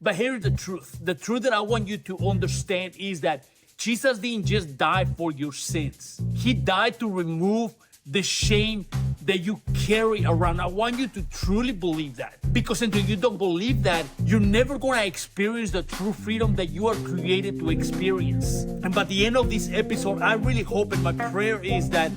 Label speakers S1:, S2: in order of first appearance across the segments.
S1: But here's the truth. The truth that I want you to understand is that Jesus didn't just die for your sins. He died to remove the shame that you carry around. I want you to truly believe that. Because until you don't believe that, you're never gonna experience the true freedom that you are created to experience. And by the end of this episode, I really hope, and my prayer is that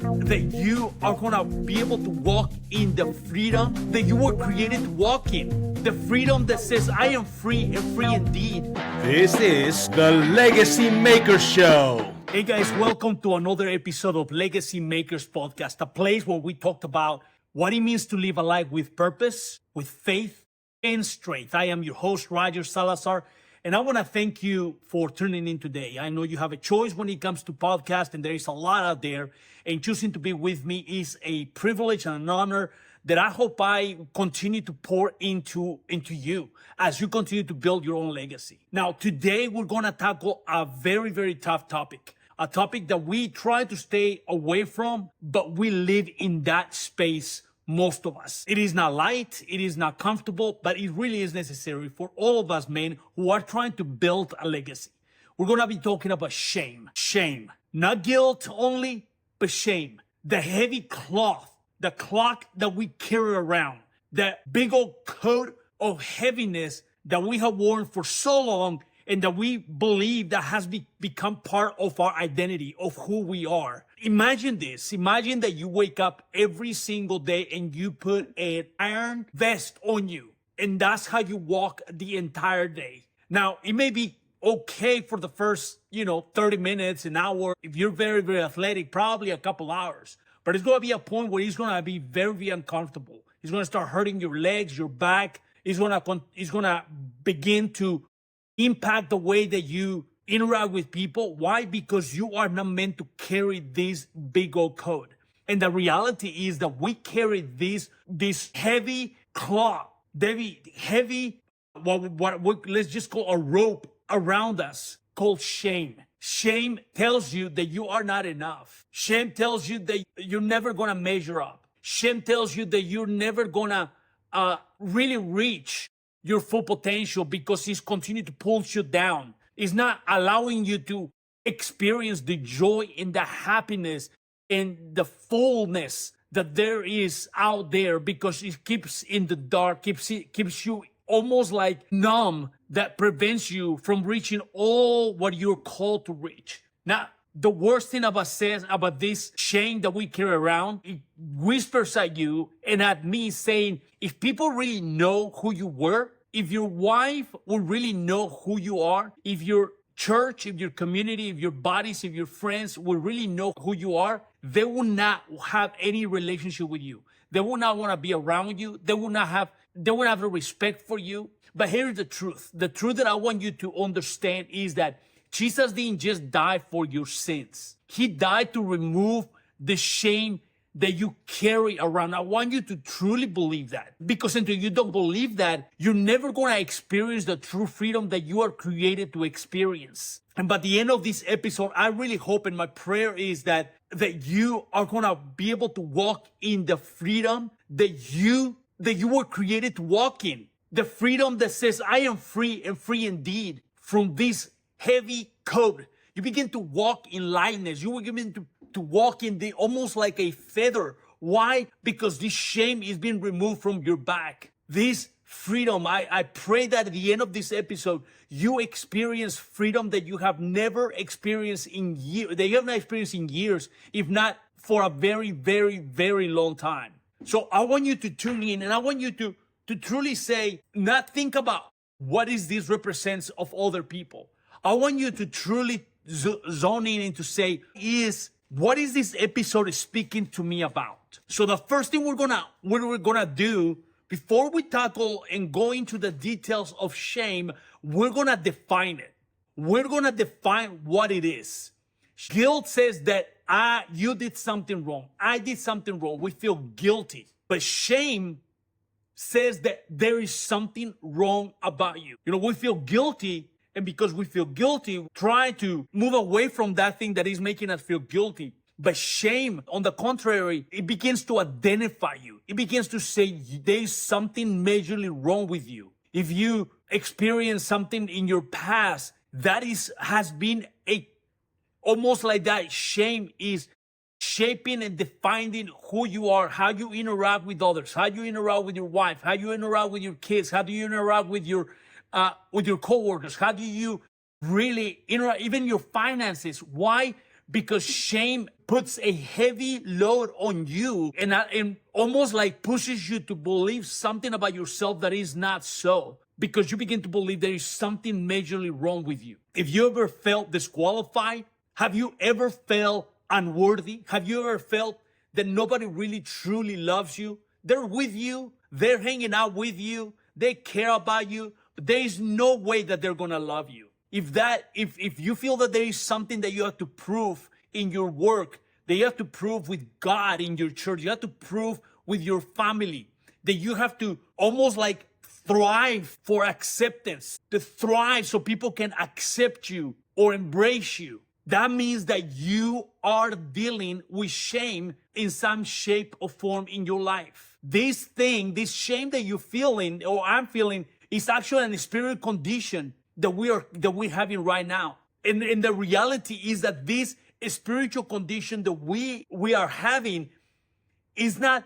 S1: you are gonna be able to walk in the freedom that you were created to walk in. The freedom that says, I am free and free indeed.
S2: This is the Legacy Makers Show.
S1: Hey guys, welcome to another episode of Legacy Makers Podcast, a place where we talked about what it means to live a life with purpose, with faith, and strength. I am your host, Roger Salazar, and I want to thank you for tuning in today. I know you have a choice when it comes to podcast, and there is a lot out there, and choosing to be with me is a privilege and an honor that I hope I continue to pour into you as you continue to build your own legacy. Now, today we're going to tackle a very, very tough topic. A topic that we try to stay away from, but we live in that space, most of us. It is not light, it is not comfortable, but it really is necessary for all of us men who are trying to build a legacy. We're gonna be talking about shame. Shame. Not guilt only, but shame. The heavy cloth, the clock that we carry around, that big old coat of heaviness that we have worn for so long and that we believe that has become part of our identity, of who we are. Imagine this. Imagine that you wake up every single day and you put an iron vest on you, and that's how you walk the entire day. Now, it may be okay for the first, 30 minutes, an hour. If you're very, very athletic, probably a couple hours. But it's going to be a point where it's going to be very, very uncomfortable. It's going to start hurting your legs, your back. It's going to begin to impact the way that you interact with people. Why? Because you are not meant to carry this big old coat. And the reality is that we carry this heavy cloth, heavy, what let's just call a rope around us called shame. Shame tells you that you are not enough. Shame tells you that you're never going to measure up. Shame tells you that you're never going to really reach your full potential because it's continuing to pull you down. It's not allowing you to experience the joy and the happiness and the fullness that there is out there because it keeps in the dark, keeps you almost like numb, that prevents you from reaching all what you're called to reach. Now, the worst thing about this shame that we carry around, it whispers at you and at me saying, if people really know who you were, if your wife will really know who you are, if your church, if your community, if your bodies, if your friends will really know who you are, they will not have any relationship with you. They will not want to be around you. They will not have a respect for you. But here's the truth. The truth that I want you to understand is that Jesus didn't just die for your sins. He died to remove the shame that you carry around. I want you to truly believe that. Because until you don't believe that, you're never going to experience the true freedom that you are created to experience. And by the end of this episode, I really hope, and my prayer is that you are going to be able to walk in the freedom that you were created to walk in. The freedom that says, I am free and free indeed from this heavy coat. You begin to walk in lightness. You will begin to walk in the almost like a feather. Why? Because this shame is being removed from your back. This freedom, I pray that at the end of this episode, you experience freedom that you have never experienced in years, if not for a very, very, very long time. So I want you to tune in and I want you to truly say, not think about what is this represents of other people. I want you to truly zone in and to say, what is this episode speaking to me about? So the first thing we're gonna do before we tackle and go into the details of shame, we're gonna define it. We're gonna define what it is. Guilt says that you did something wrong. I did something wrong. We feel guilty. But shame says that there is something wrong about you. We feel guilty, and because we feel guilty, try to move away from that thing that is making us feel guilty. But shame, on the contrary, it begins to identify you. It begins to say there is something majorly wrong with you. if you experience something in your past that has been almost like that shame is shaping and defining who you are, how you interact with others, how you interact with your wife, how you interact with your kids, how do you interact with your coworkers, how do you really interact, even your finances. Why? Because shame puts a heavy load on you and almost like pushes you to believe something about yourself that is not so, because you begin to believe there is something majorly wrong with you. If you ever felt disqualified, have you ever felt unworthy? Have you ever felt that nobody really truly loves you? They're with you, they're hanging out with you, they care about you, but there is no way that they're gonna love you. If you feel that there is something that you have to prove in your work, that you have to prove with God in your church, you have to prove with your family, that you have to almost like thrive for acceptance, to thrive so people can accept you or embrace you. That means that you are dealing with shame in some shape or form in your life. This shame that you're feeling or I'm feeling is actually a spiritual condition that we're having right now. And the reality is that this spiritual condition that we are having is not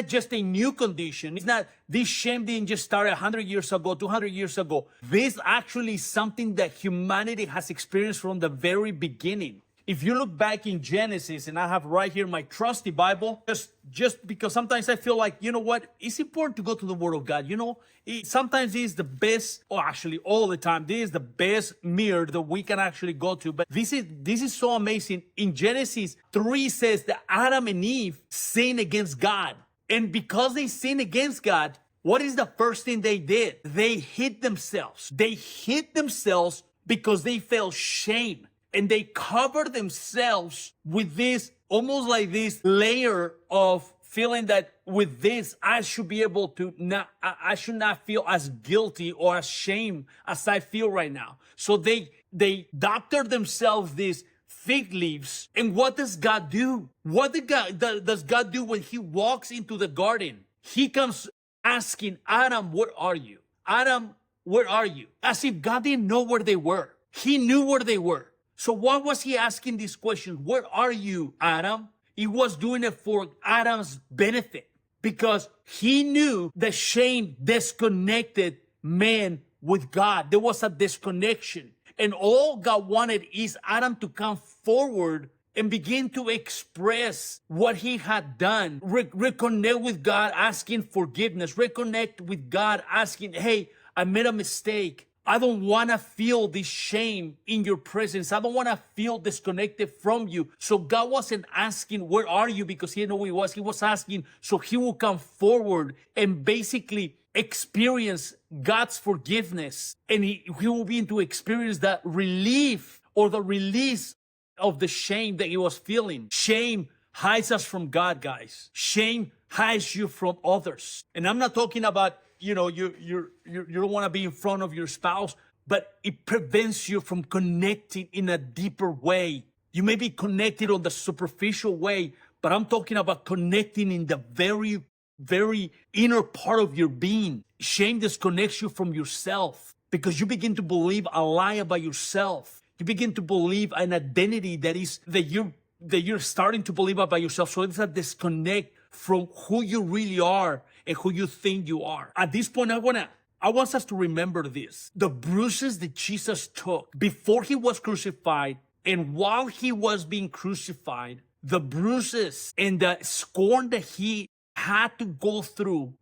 S1: just a new condition. It's not, this shame didn't just start 100 years ago, 200 years ago. This actually is something that humanity has experienced from the very beginning. If you look back in Genesis, and I have right here my trusty Bible, just because sometimes I feel like, you know what, it's important to go to the Word of God. You know, sometimes it is the best, or actually all the time, this is the best mirror that we can actually go to. But this is so amazing. In Genesis 3 says that Adam and Eve sinned against God. And because they sinned against God, what is the first thing they did? They hid themselves. They hid themselves because they felt shame. And they covered themselves with this, almost like this layer of feeling that with this, I should be able to I should not feel as guilty or as shame as I feel right now. So they doctor themselves these fig leaves. And what does God do? What does God do when he walks into the garden? He comes asking, Adam, where are you? Adam, where are you? As if God didn't know where they were. He knew where they were. So why was he asking this question? Where are you, Adam? He was doing it for Adam's benefit because he knew that shame disconnected man with God. There was a disconnection. And all God wanted is Adam to come forward and begin to express what he had done. Reconnect with God, asking forgiveness. Reconnect with God, asking, hey, I made a mistake. I don't want to feel this shame in your presence. I don't want to feel disconnected from you. So God wasn't asking, where are you? Because he didn't know who he was. He was asking so he will come forward and basically experience God's forgiveness. And he will begin to experience that relief or the release of the shame that he was feeling. Shame hides us from God, guys. Shame hides you from others. And I'm not talking about you don't want to be in front of your spouse, but it prevents you from connecting in a deeper way. You may be connected on the superficial way, but I'm talking about connecting in the very, very inner part of your being. Shame disconnects you from yourself because you begin to believe a lie about yourself. You begin to believe an identity that you're starting to believe about yourself. So it's a disconnect from who you really are and who you think you are. At this point, I want us to remember this. The bruises that Jesus took before he was crucified and while he was being crucified, the bruises and the scorn that he had to go through,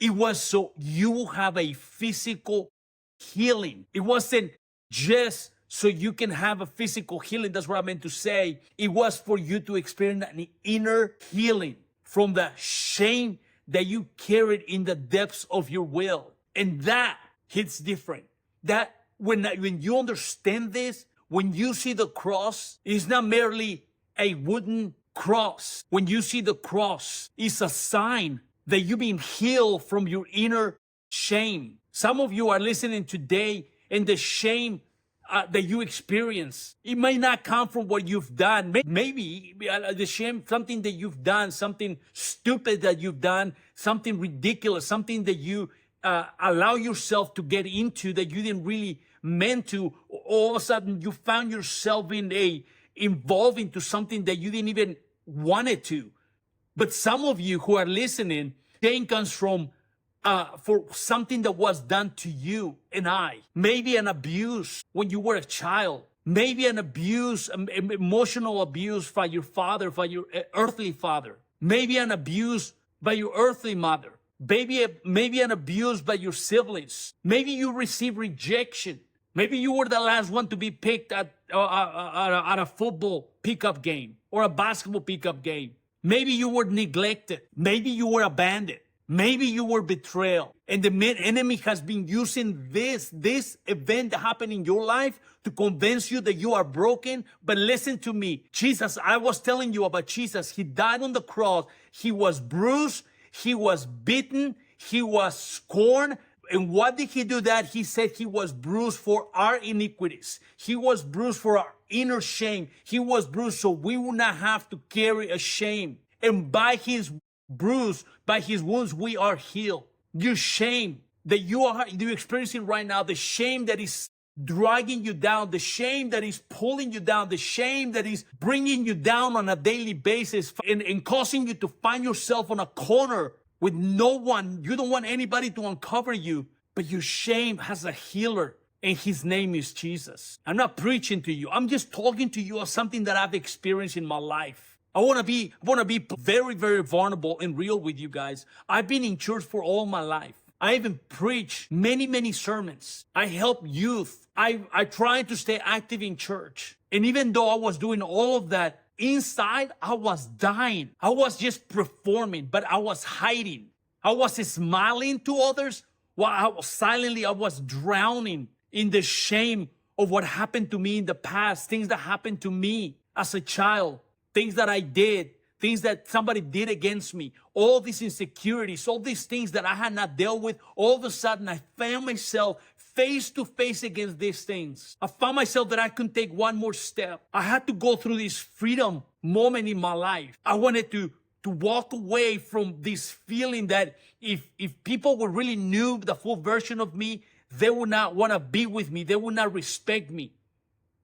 S1: it was so you will have a physical healing. It wasn't just so you can have a physical healing. That's what I meant to say. It was for you to experience an inner healing from the shame that you carried in the depths of your will. And that hits different. That when you understand this, when you see the cross, it's not merely a wooden cross. When you see the cross, it's a sign that you've been healed from your inner shame. Some of you are listening today and the shame that you experience, it may not come from what you've done. Maybe the shame, something that you've done, something stupid that you've done, something ridiculous, something that you allow yourself to get into, that you didn't really meant to. All of a sudden, you found yourself involved into something that you didn't even want it to. But some of you who are listening, shame comes from for something that was done to you and I. Maybe an abuse when you were a child. Maybe an abuse, emotional abuse by your father, by your earthly father. Maybe an abuse by your earthly mother. Maybe an abuse by your siblings. Maybe you received rejection. Maybe you were the last one to be picked at a football pickup game or a basketball pickup game. Maybe you were neglected. Maybe you were abandoned. Maybe you were betrayed. And the enemy has been using this event that happened in your life to convince you that you are broken. But listen to me. Jesus, I was telling you about Jesus. He died on the cross. He was bruised. He was beaten. He was scorned. And what did he do that? He said he was bruised for our iniquities. He was bruised for our inner shame. He was bruised so we would not have to carry a shame. And by his bruise, by his wounds, we are healed. Your shame that you're experiencing right now, the shame that is dragging you down, the shame that is pulling you down, the shame that is bringing you down on a daily basis and causing you to find yourself on a corner with no one. You don't want anybody to uncover you, but your shame has a healer, and his name is Jesus. I'm not preaching to you. I'm just talking to you of something that I've experienced in my life. I want to be very, very vulnerable and real with you guys. I've been in church for all my life. I even preached many, many sermons. I help youth. I tried to stay active in church. And even though I was doing all of that, inside I was dying. I was just performing, but I was hiding. I was smiling to others while I was drowning in the shame of what happened to me in the past, things that happened to me as a child. Things that I did, things that somebody did against me, all these insecurities, all these things that I had not dealt with, all of a sudden I found myself face to face against these things. I found myself that I couldn't take one more step. I had to go through this freedom moment in my life. I wanted to walk away from this feeling that if people would really knew the full version of me, they would not want to be with me. They would not respect me.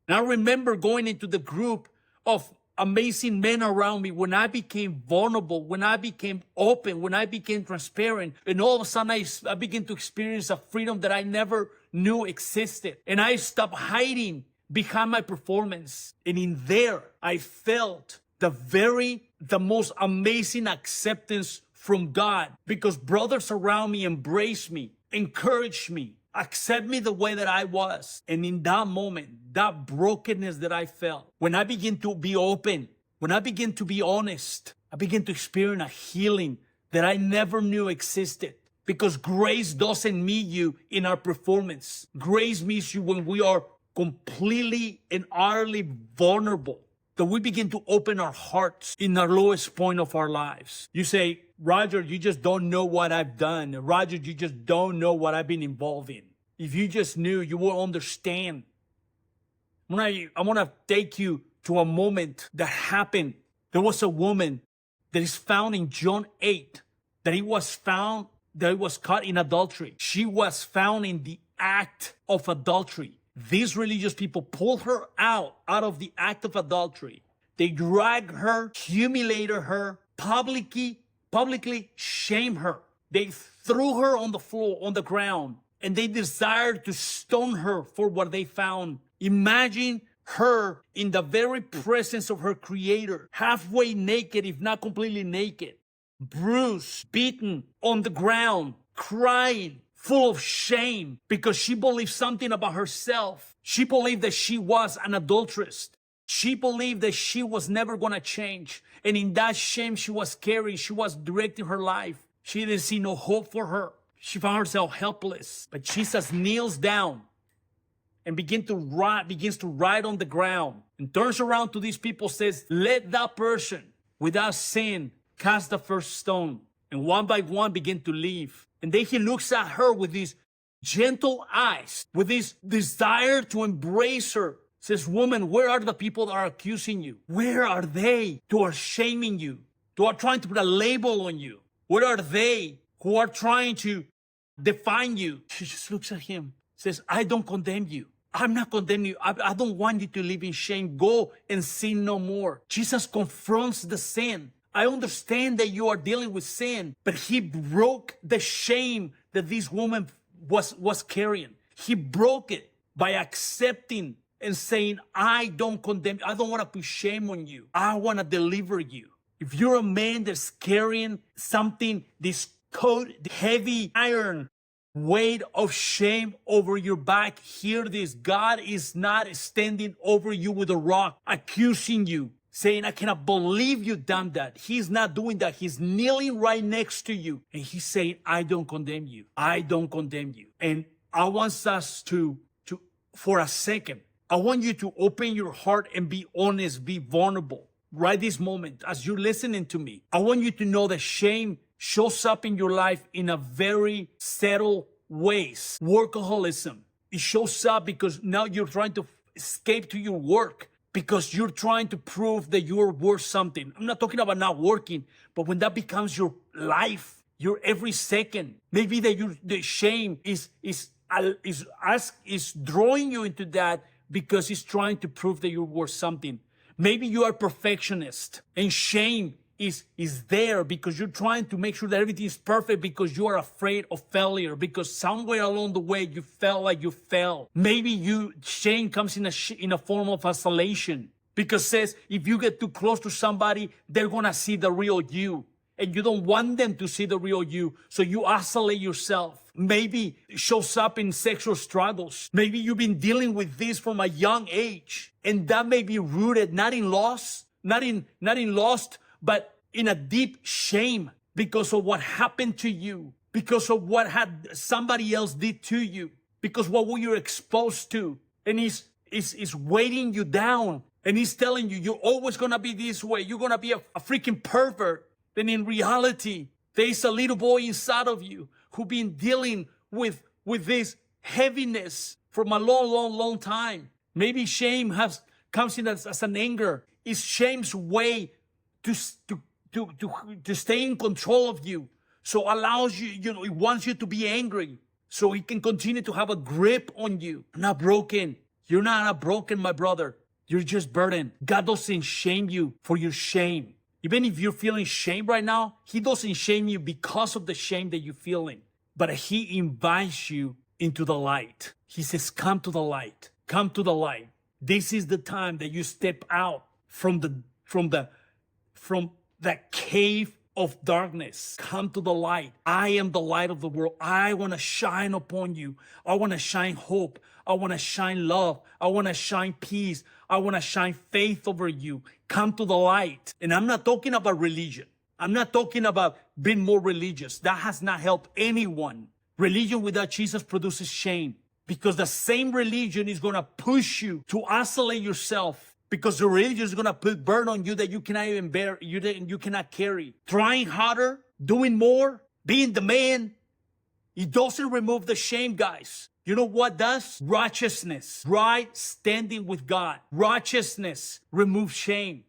S1: And I remember going into the group of amazing men around me when I became vulnerable, when I became open, when I became transparent. And all of a sudden I began to experience a freedom that I never knew existed. And I stopped hiding behind my performance. And in there, I felt the most amazing acceptance from God, because brothers around me embraced me, encouraged me, accept me the way that I was. And in that moment, that brokenness that I felt, when I began to be open, when I began to be honest, I began to experience a healing that I never knew existed. Because grace doesn't meet you in our performance. Grace meets you when we are completely and utterly vulnerable, that we begin to open our hearts in our lowest point of our lives. You say, Roger, you just don't know what I've done. Roger, you just don't know what I've been involved in. If you just knew, you will understand. I want to take you to a moment that happened. There was a woman that is found in John 8, that it was caught in adultery. She was found in the act of adultery. These religious people pulled her out of the act of adultery. They dragged her, humiliated her, publicly shamed her. They threw her on the floor, on the ground, and they desired to stone her for what they found. Imagine her in the very presence of her Creator, halfway naked, if not completely naked, bruised, beaten, on the ground, crying, full of shame, because she believed something about herself. She believed that she was an adulteress. She believed that she was never going to change. And in that shame she was carrying, she was directing her life. She didn't see no hope for her. She found herself helpless. But Jesus kneels down and begins to write on the ground, and turns around to these people, says, let that person without sin cast the first stone. And one by one begin to leave. And then he looks at her with these gentle eyes, with this desire to embrace her. Says, woman, where are the people that are accusing you? Where are they who are shaming you, who are trying to put a label on you? Where are they who are trying to define you. She just looks at him, says, I don't condemn you. I'm not condemning you. I don't want you to live in shame. Go and sin no more. Jesus confronts the sin. I understand that you are dealing with sin, but he broke the shame that this woman was carrying. He broke it by accepting and saying, I don't condemn you. I don't want to put shame on you. I want to deliver you. If you're a man that's carrying something, this coat, the heavy iron weight of shame over your back, hear this. God is not standing over you with a rock, accusing you, saying, I cannot believe you done that. He's not doing that. He's kneeling right next to you. And he's saying, I don't condemn you. I don't condemn you. And I want us to for a second, I want you to open your heart and be honest, be vulnerable. Right this moment, as you're listening to me, I want you to know that shame shows up in your life in a very subtle ways. Workaholism. It shows up because now you're trying to escape to your work because you're trying to prove that you're worth something. I'm not talking about not working, but when that becomes your life, your every second, maybe that the shame is drawing you into that because it's trying to prove that you're worth something. Maybe you are perfectionist and shame is there because you're trying to make sure that everything is perfect because you are afraid of failure, because somewhere along the way you felt like you fell. Maybe shame comes in a form of isolation because it says if you get too close to somebody, they're gonna see the real you. And you don't want them to see the real you, so you isolate yourself. Maybe it shows up in sexual struggles. Maybe you've been dealing with this from a young age, and that may be rooted not in loss, not in lust, but in a deep shame because of what happened to you, because of what had somebody else did to you, because what were you exposed to, and he's weighting you down, and he's telling you you're always gonna be this way. You're gonna be a freaking pervert. Then in reality, there's a little boy inside of you who's been dealing with this heaviness from a long time. Maybe shame comes in as an anger. It's shame's way to stay in control of you. So allows you, it wants you to be angry. So it can continue to have a grip on you. I'm not broken. You're not broken, my brother. You're just burdened. God doesn't shame you for your shame. Even if you're feeling shame right now, he doesn't shame you because of the shame that you're feeling. But he invites you into the light. He says, come to the light. Come to the light. This is the time that you step out from that cave of darkness. Come to the light. I am the light of the world. I want to shine upon you. I want to shine hope. I want to shine love. I want to shine peace. I want to shine faith over you. Come to the light. And I'm not talking about religion. I'm not talking about being more religious. That has not helped anyone. Religion without Jesus produces shame because the same religion is going to push you to isolate yourself because the religion is going to put burden on you that you cannot even bear, you cannot carry. Trying harder, doing more, being the man, it doesn't remove the shame, guys. You know what does? Righteousness, right standing with God. Righteousness removes shame.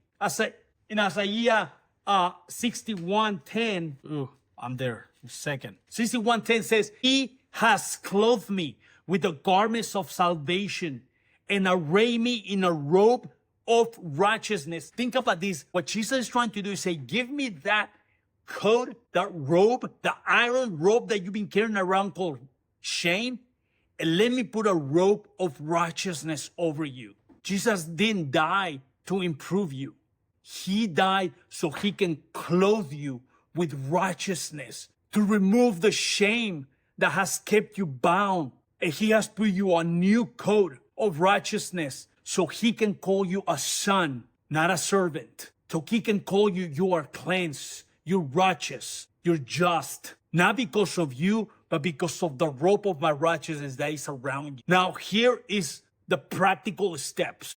S1: In Isaiah 61:10, I'm there in a second. 61:10 says, He has clothed me with the garments of salvation and arrayed me in a robe of righteousness. Think about this. What Jesus is trying to do is say, give me that coat, that robe, the iron robe that you've been carrying around called shame, and let me put a robe of righteousness over you. Jesus didn't die to improve you. He died so he can clothe you with righteousness, to remove the shame that has kept you bound. And he has put you a new coat of righteousness so he can call you a son, not a servant. So he can call you, you are cleansed, you're righteous, you're just. Not because of you, but because of the rope of my righteousness that is around you. Now, here is the practical steps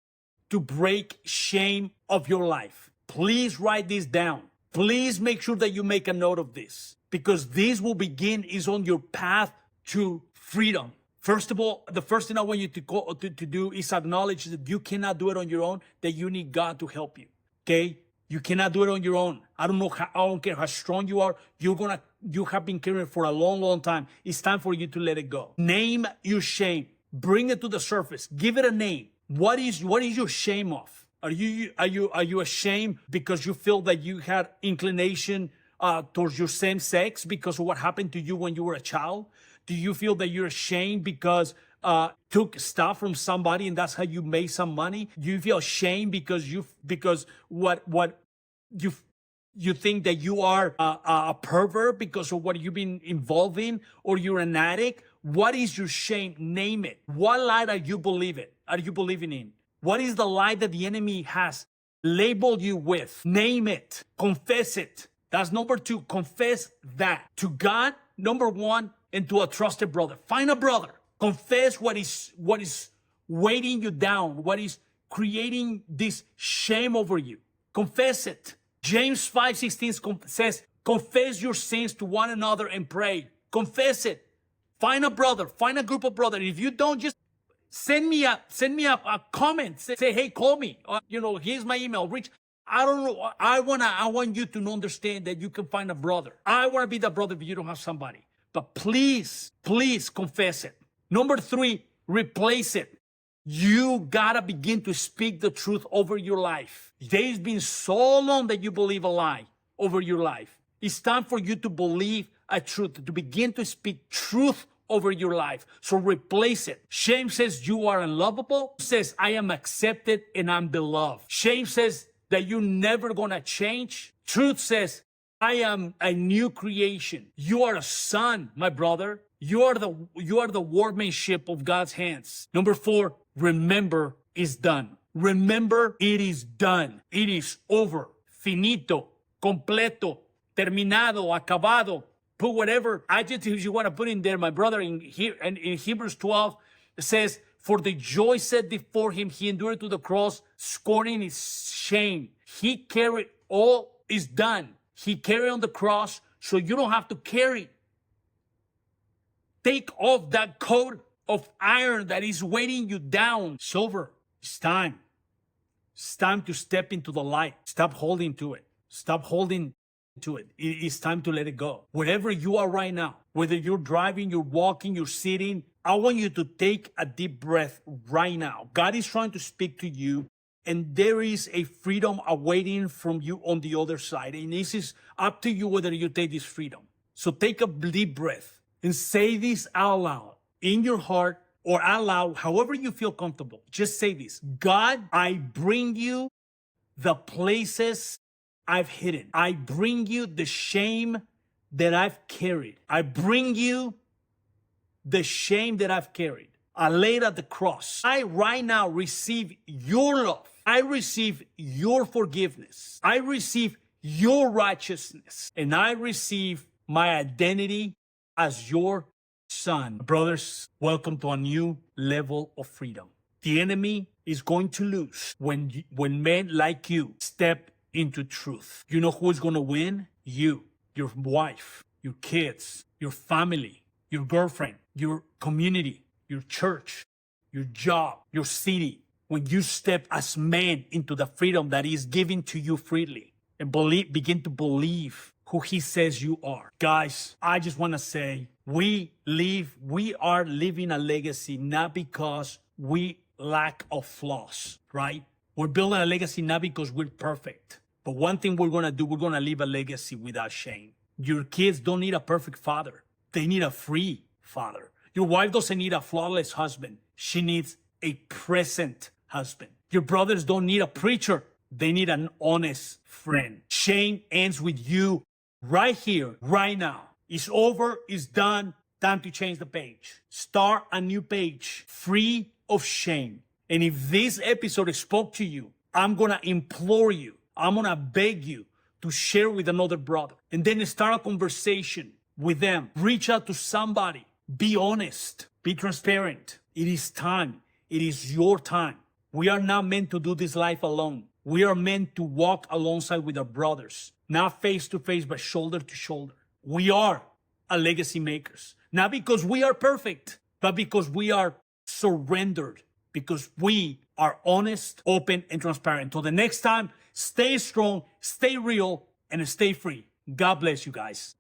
S1: to break shame of your life. Please write this down. Please make sure that you make a note of this, because this will begin is on your path to freedom. First of all, the first thing I want you to do is acknowledge that you cannot do it on your own, that you need God to help you. Okay? You cannot do it on your own. I don't care how strong you are. You have been carrying it for a long, long time. It's time for you to let it go. Name your shame. Bring it to the surface. Give it a name. What is your shame of? Are you ashamed because you feel that you had inclination towards your same sex because of what happened to you when you were a child? Do you feel that you're ashamed because took stuff from somebody and that's how you made some money? Do you feel ashamed because you think that you are a pervert because of what you've been involved in, or you're an addict? What is your shame? Name it. What lie are you believing? Are you believing in? What is the lie that the enemy has labeled you with? Name it. Confess it. That's number 2. Confess that to God, number 1, and to a trusted brother. Find a brother. Confess what is weighting you down, what is creating this shame over you. Confess it. James 5:16 says, confess your sins to one another and pray. Confess it. Find a brother, find a group of brothers. If you don't, just send me a comment. Say, hey, call me. Here's my email. Reach. I don't know. I want you to understand that you can find a brother. I want to be the brother if you don't have somebody. But please confess it. Number 3, replace it. You gotta begin to speak the truth over your life. It's been so long that you believe a lie over your life. It's time for you to believe a truth, to begin to speak truth over your life. So replace it. Shame says you are unlovable. Says I am accepted and I'm beloved. Shame says that you're never gonna change. Truth says I am a new creation. You are a son, my brother. You are the workmanship of God's hands. Number 4, remember it's done. Remember it is done. It is over. Finito. Completo. Terminado. Acabado. Put whatever adjectives you want to put in there, my brother. In Hebrews 12, it says, for the joy set before him, he endured to the cross, scorning his shame. He carried all is done. He carried on the cross, so you don't have to carry. Take off that coat of iron that is weighing you down. It's over. It's time. It's time to step into the light. Stop holding to it. Stop holding to it. It's time to let it go. Wherever you are right now, whether you're driving, you're walking, you're sitting, I want you to take a deep breath right now. God is trying to speak to you, and there is a freedom awaiting from you on the other side. And this is up to you whether you take this freedom. So take a deep breath and say this out loud in your heart or out loud, however you feel comfortable. Just say this. God, I bring you the places I've hidden. I bring you the shame that I've carried. I bring you the shame that I've carried. I laid at the cross. I right now receive your love. I receive your forgiveness. I receive your righteousness. And I receive my identity as your son. Brothers, welcome to a new level of freedom. The enemy is going to lose when men like you step into truth. You know who is going to win? You, your wife, your kids, your family, your girlfriend, your community, your church, your job, your city. When you step as men into the freedom that is given to you freely and begin to believe who he says you are. Guys, I just want to say we are living a legacy not because we lack of flaws, right? We're building a legacy not because we're perfect. But one thing we're going to do, we're going to leave a legacy without shame. Your kids don't need a perfect father. They need a free father. Your wife doesn't need a flawless husband. She needs a present husband. Your brothers don't need a preacher. They need an honest friend. Shame ends with you right here, right now. It's over, it's done. Time to change the page. Start a new page, free of shame. And if this episode spoke to you, I'm going to implore you, I'm going to beg you to share with another brother. And then start a conversation with them. Reach out to somebody. Be honest. Be transparent. It is time. It is your time. We are not meant to do this life alone. We are meant to walk alongside with our brothers. Not face to face, but shoulder to shoulder. We are a legacy makers. Not because we are perfect, but because we are surrendered. Because we are honest, open, and transparent. Until the next time, stay strong, stay real, and stay free. God bless you guys.